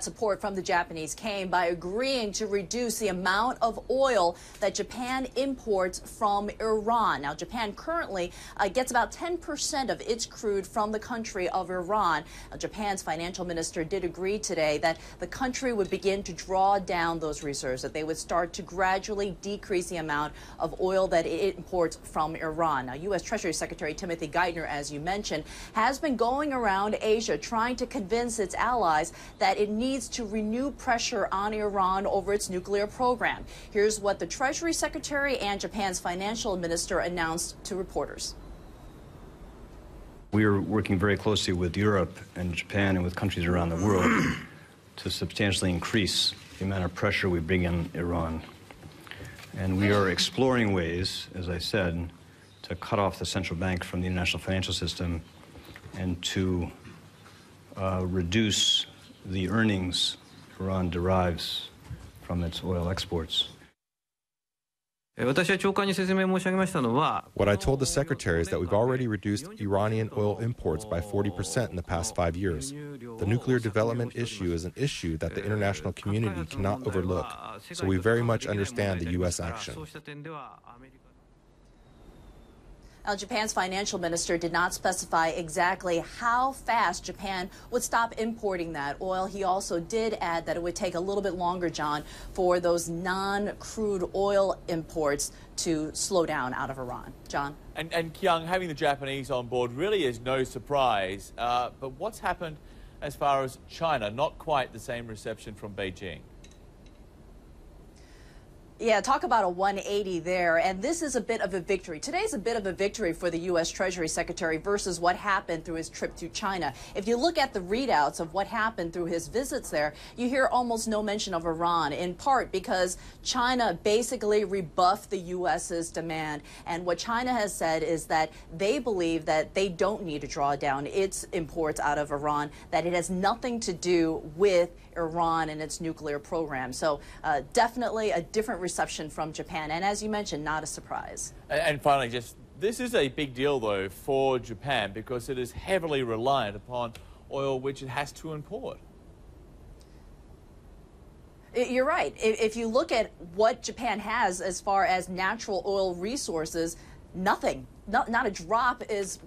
Support from the Japanese came by agreeing to reduce the amount of oil that Japan imports from Iran. Now, Japan currently gets about 10% of its crude from the country of Iran. Japan's financial minister did agree today that the country would begin to draw down those reserves, that they would start to gradually decrease the amount of oil that it imports from Iran. Now, U.S. Treasury Secretary Timothy Geithner, as you mentioned, has been going around Asia trying to convince its allies that it needs to renew pressure on Iran over its nuclear program. Here's what the Treasury Secretary and Japan's financial minister announced to reporters. We are working very closely with Europe and Japan and with countries around the world to substantially increase the amount of pressure we bring on Iran. And we are exploring ways, as I said, to cut off the central bank from the international financial system and to reduce the earnings Iran derives from its oil exports. What I told the secretary is that we've already reduced Iranian oil imports by 40% in the past 5 years. The nuclear development issue is an issue that the international community cannot overlook, so we very much understand the U.S. action. Now, Japan's financial minister did not specify exactly how fast Japan would stop importing that oil. He also did add that it would take a little bit longer, John, for those non-crude oil imports to slow down out of Iran. John? And Kyung, having the Japanese on board really is no surprise. But what's happened as far as China? Not quite the same reception from Beijing. Yeah, talk about a 180 there, and this is a bit of a victory. Today's a bit of a victory for the U.S. Treasury Secretary versus what happened through his trip to China. If you look at the readouts of what happened through his visits there, you hear almost no mention of Iran, in part because China basically rebuffed the U.S.'s demand. And what China has said is that they believe that they don't need to draw down its imports out of Iran, that it has nothing to do with Iran and its nuclear program. So definitely a different reception from Japan. And as you mentioned, not a surprise. And finally, this is a big deal, though, for Japan because it is heavily reliant upon oil which it has to import. You're right. If you look at what Japan has as far as natural oil resources, nothing. Not a drop is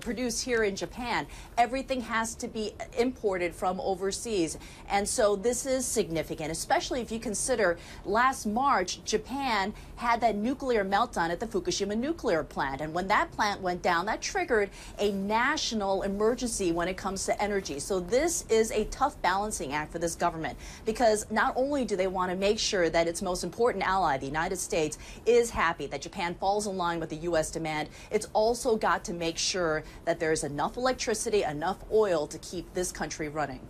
produced here in Japan. Everything has to be imported from overseas. And so this is significant, especially if you consider last March, Japan had that nuclear meltdown at the Fukushima nuclear plant. And when that plant went down, that triggered a national emergency when it comes to energy. So this is a tough balancing act for this government because not only do they want to make sure that its most important ally, the United States, is happy that Japan falls in line with the U.S. demand, it's also got to make sure that there's enough electricity, enough oil to keep this country running.